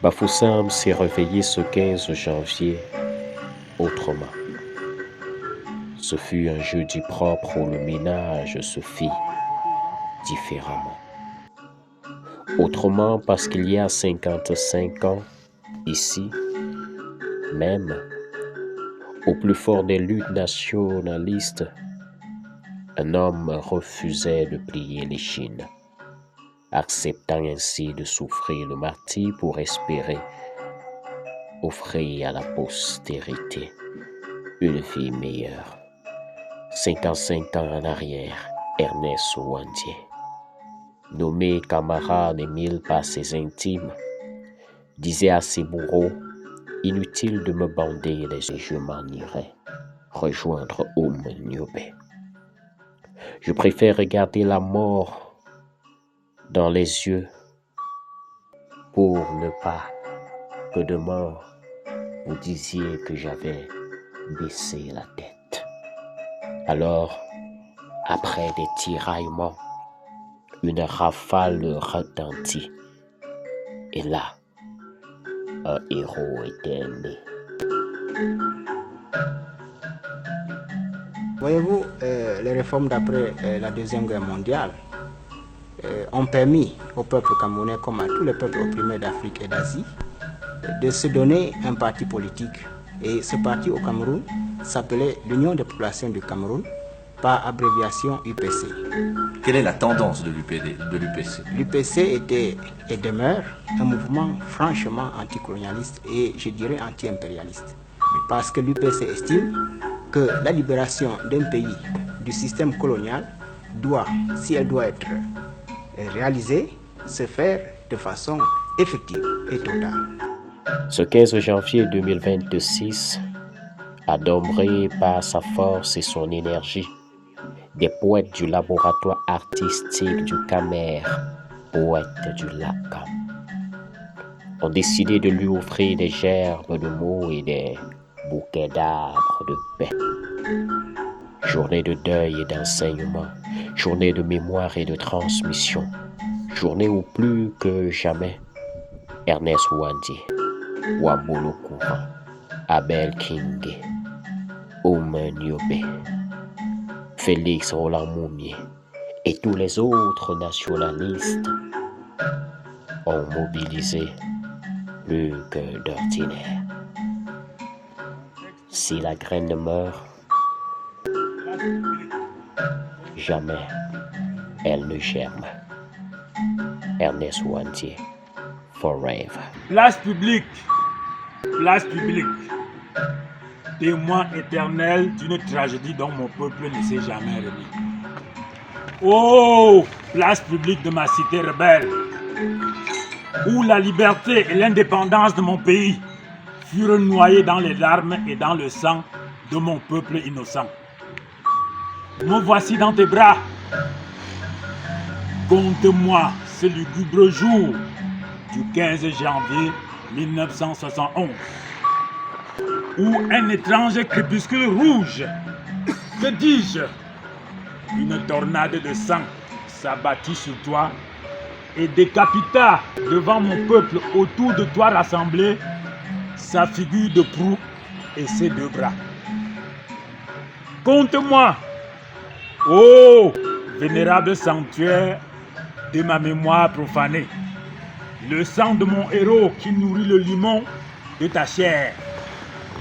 Bafoussam s'est réveillé ce 15 janvier autrement. Ce fut un jeudi propre où le ménage se fit différemment. Autrement parce qu'il y a 55 ans, ici, même, au plus fort des luttes nationalistes, un homme refusait de plier l'échine, acceptant ainsi de souffrir le martyre pour espérer offrir à la postérité une vie meilleure. 55 ans en arrière, Ernest Ouandié, nommé camarade Émile par ses intimes, disait à ses bourreaux: inutile de me bander les yeux, je m'en irai rejoindre Niobe. Je préfère regarder la mort dans les yeux pour ne pas que demain vous disiez que j'avais baissé la tête. Alors, après des tiraillements, une rafale retentit. Et là, un héros était né. Voyez-vous, les réformes d'après la Deuxième Guerre mondiale ont permis au peuple camerounais, comme à tous les peuples opprimés d'Afrique et d'Asie, de se donner un parti politique. Et ce parti au Cameroun s'appelait l'Union des populations du Cameroun, par abréviation UPC. Quelle est la tendance de l'UPC? L'UPC était et demeure un mouvement franchement anticolonialiste et je dirais anti-impérialiste. Parce que l'UPC estime que la libération d'un pays du système colonial doit, si elle doit être réalisée, se faire de façon effective et totale. Ce 15 janvier 2026, adombré par sa force et son énergie, des poètes du laboratoire artistique du Camer, poètes du Lacam, ont décidé de lui offrir des gerbes de mots et des bouquets d'arbres de paix. Journée de deuil et d'enseignement, journée de mémoire et de transmission, journée où plus que jamais, Ernest Ouandié, Wambolo Courant, Abel Kingé, Niobe, Félix Roland Moumié et tous les autres nationalistes ont mobilisé plus que d'ordinaire. Si la graine meurt, jamais elle ne germe. Ernest Ouandié, forever. Place publique, témoin éternel d'une tragédie dont mon peuple ne s'est jamais remis. Oh, place publique de ma cité rebelle, où la liberté et l'indépendance de mon pays furent noyées dans les larmes et dans le sang de mon peuple innocent. Me voici dans tes bras. Conte-moi ce lugubre jour du 15 janvier 1971, où un étrange crépuscule rouge, que dis-je, une tornade de sang s'abattit sur toi et décapita devant mon peuple autour de toi rassemblé sa figure de proue et ses deux bras. Conte-moi, ô vénérable sanctuaire de ma mémoire profanée, le sang de mon héros qui nourrit le limon de ta chair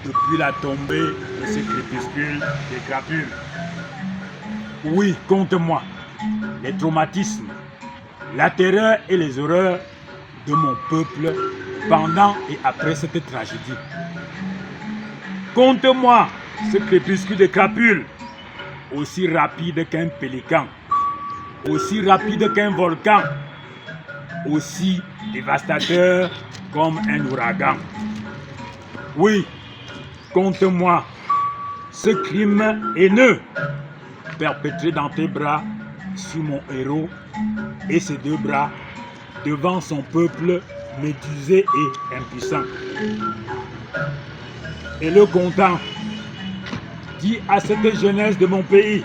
depuis la tombée de ce crépuscule des crapules. Oui, conte-moi les traumatismes, la terreur et les horreurs de mon peuple pendant et après cette tragédie. Conte-moi ce crépuscule des crapules, aussi rapide qu'un pélican, aussi rapide qu'un volcan, aussi dévastateur comme un ouragan. Oui, conte-moi ce crime haineux perpétré dans tes bras sur mon héros et ses deux bras devant son peuple médusé et impuissant. Et le content dit à cette jeunesse de mon pays,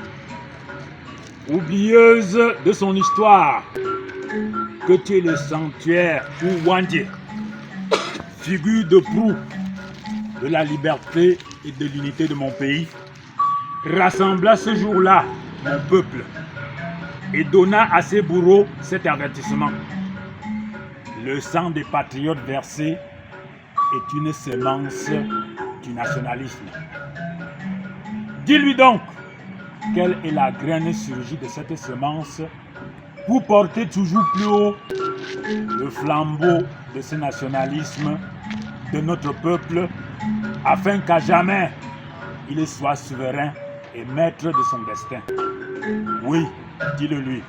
oublieuse de son histoire, que tu es le sanctuaire Ouandié, figure de proue de la liberté et de l'unité de mon pays, rassembla ce jour-là mon peuple et donna à ses bourreaux cet avertissement. Le sang des patriotes versé est une sémence du nationalisme. Dis-lui donc quelle est la graine surgie de cette sémence pour porter toujours plus haut le flambeau de ce nationalisme de notre peuple afin qu'à jamais il soit souverain et maître de son destin. Oui, dis-le lui.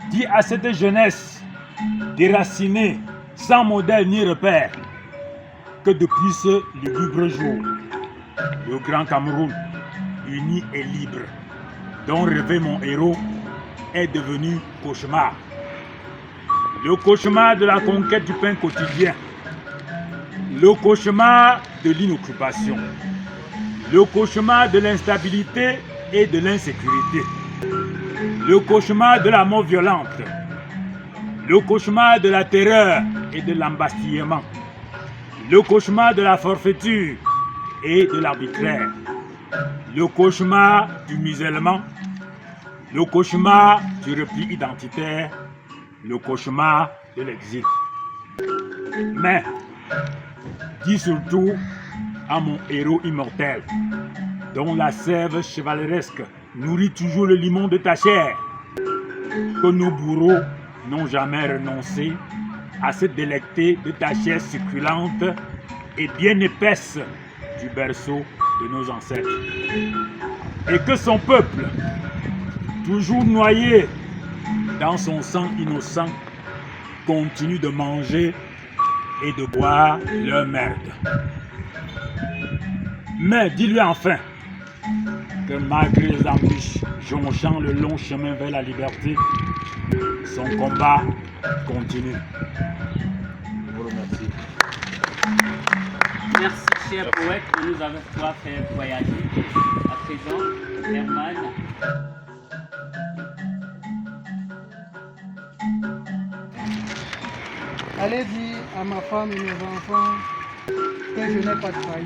Dis à cette jeunesse déracinée, sans modèle ni repère, que depuis ce lugubre jour, le grand Cameroun, uni et libre, dont rêvait mon héros, est devenu cauchemar. Le cauchemar de la conquête du pain quotidien, le cauchemar de l'inoccupation, le cauchemar de l'instabilité et de l'insécurité, le cauchemar de la mort violente, le cauchemar de la terreur et de l'embastillement, le cauchemar de la forfaiture et de l'arbitraire, le cauchemar du musellement, le cauchemar du repli identitaire, le cauchemar de l'exil. Mais, dis surtout à mon héros immortel, dont la sève chevaleresque nourrit toujours le limon de ta chair, que nos bourreaux n'ont jamais renoncé à se délecter de ta chair succulente et bien épaisse du berceau de nos ancêtres. Et que son peuple, toujours noyé dans son sang innocent, continue de manger et de boire leur merde. Mais dis-lui enfin que malgré les embûches jonchant le long chemin vers la liberté, son combat continue. Je vous remercie. Merci, cher poète, de nous avoir fait voyager. À présent, Herman. Allez dire à ma femme et mes enfants que je n'ai pas trahi.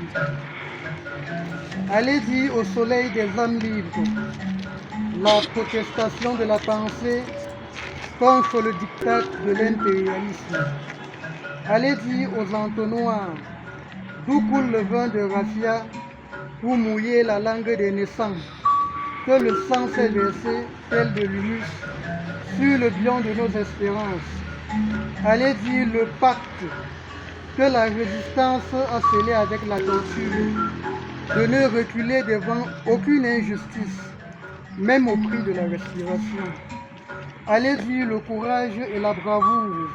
Allez dire au soleil des âmes libres la protestation de la pensée contre le diktat de l'impérialisme. Allez dire aux entonnoirs d'où coule le vin de raffia pour mouiller la langue des naissants, que le sang s'est versé tel de l'humus sur le bion de nos espérances. Allez dire le pacte que la résistance a scellé avec la torture, de ne reculer devant aucune injustice, même au prix de la respiration. Allez dire le courage et la bravoure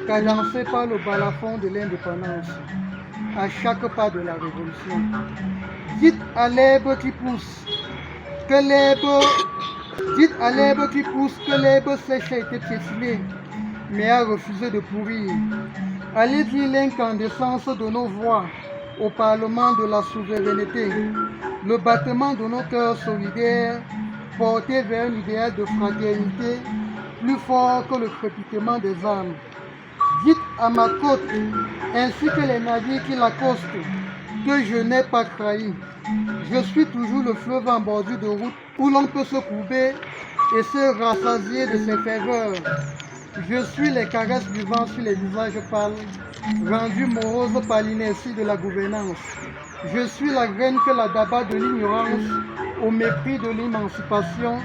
cadencés par le balafon de l'indépendance à chaque pas de la révolution. Dites à l'herbe qui pousse que l'herbe sèche a été piétinée, mais a refusé de pourrir. Allez dire l'incandescence de nos voix au Parlement de la souveraineté, le battement de nos cœurs solidaires portés vers un idéal de fraternité plus fort que le crépitement des âmes. Dites à ma côte, ainsi que les navires qui l'accostent, que je n'ai pas trahi. Je suis toujours le fleuve en bordure de route où l'on peut se courber et se rassasier de ses ferveurs. Je suis les caresses du vent sur les visages pâles, rendus moroses par l'inertie de la gouvernance. Je suis la graine que la daba de l'ignorance, au mépris de l'émancipation,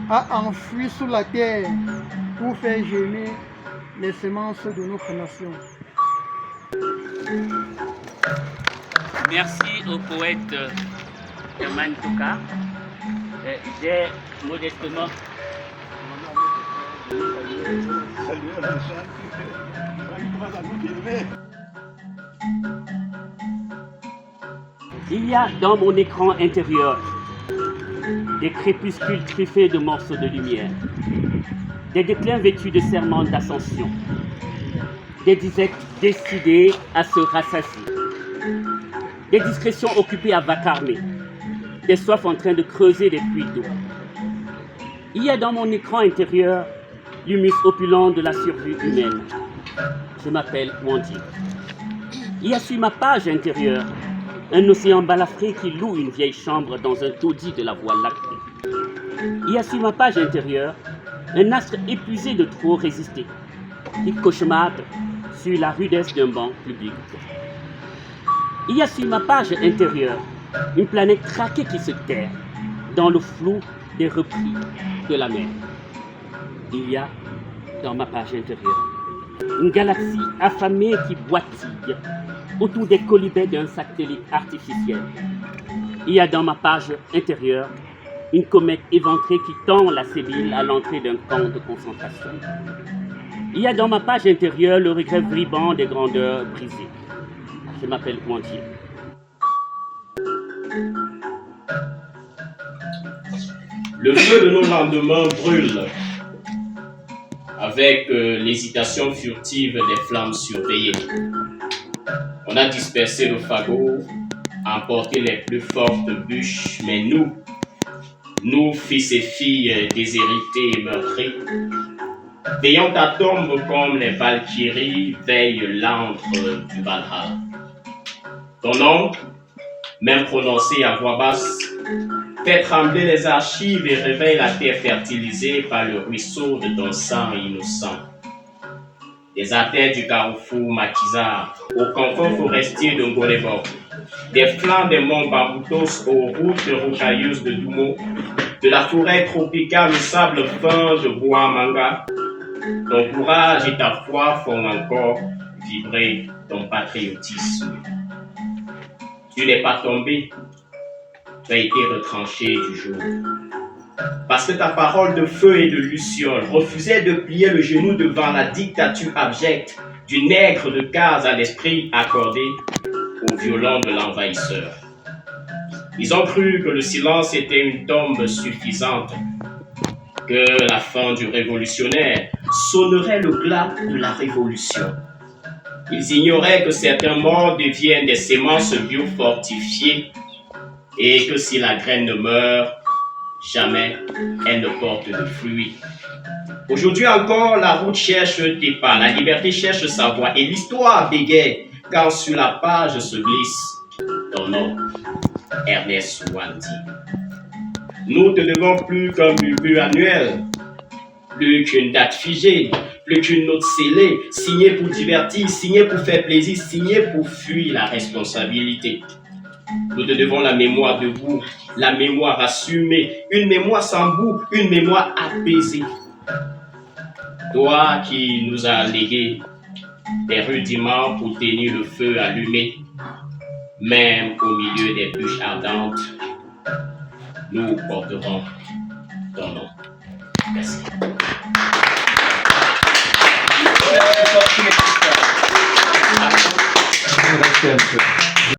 a enfouie sous la terre pour faire germer les semences de notre nation. Merci au poète Herman Touka. J'ai modestement il y a dans mon écran intérieur des crépuscules truffés de morceaux de lumière, des déclins vêtus de serments d'ascension, des disettes décidées à se rassasier, des discrétions occupées à vacarmer, des soifs en train de creuser des puits d'eau. Il y a dans mon écran intérieur l'humus opulent de la survie humaine. Je m'appelle Wandi. Il y a sur ma page intérieure un océan balafré qui loue une vieille chambre dans un taudis de la Voie lactée. Il y a sur ma page intérieure un astre épuisé de trop résister, qui cauchemarde sur la rudesse d'un banc public. Il y a sur ma page intérieure une planète traquée qui se terre dans le flou des repris de la mer. Il y a dans ma page intérieure une galaxie affamée qui boitille autour des colibets d'un satellite artificiel. Il y a dans ma page intérieure une comète éventrée qui tend la Sébile à l'entrée d'un camp de concentration. Il y a dans ma page intérieure le regret bribant des grandeurs brisées. Je m'appelle Ouantier. Le feu de nos lendemains brûle, avec l'hésitation furtive des flammes surveillées. On a dispersé le fagot, emporté les plus fortes bûches, mais nous, fils et filles déshérités et meurtris, veillons ta tombe comme les Valkyries veillent l'antre du Valhalla. Ton nom, même prononcé à voix basse, fait trembler les archives et réveille la terre fertilisée par le ruisseau de ton sang innocent. Des artères du carrefour Maquisard, aux confins forestiers de Ngolebok, des flancs des monts Bamboutos aux routes rocailleuses de Doumo, de la forêt tropicale au sable fin de Boamanga, ton courage et ta foi font encore vibrer ton patriotisme. Tu n'es pas tombé, tu as été retranché du jour. Parce que ta parole de feu et de luciole refusait de plier le genou devant la dictature abjecte du nègre de case à l'esprit accordé au violon de l'envahisseur. Ils ont cru que le silence était une tombe suffisante, que la fin du révolutionnaire sonnerait le glas de la révolution. Ils ignoraient que certains morts deviennent des semences biofortifiées et que si la graine ne meurt, jamais elle ne porte de fruits. Aujourd'hui encore, la route cherche tes pas, la liberté cherche sa voie et l'histoire bégaye quand sur la page se glisse ton nom, Ernest Ouanti. Nous te devons plus qu'un murmure annuel, plus qu'une date figée, plus qu'une note scellée, signée pour divertir, signée pour faire plaisir, signée pour fuir la responsabilité. Nous te devons la mémoire debout, la mémoire assumée, une mémoire sans bout, une mémoire apaisée. Toi qui nous as légué des rudiments pour tenir le feu allumé, même au milieu des bûches ardentes, nous porterons ton nom. Merci.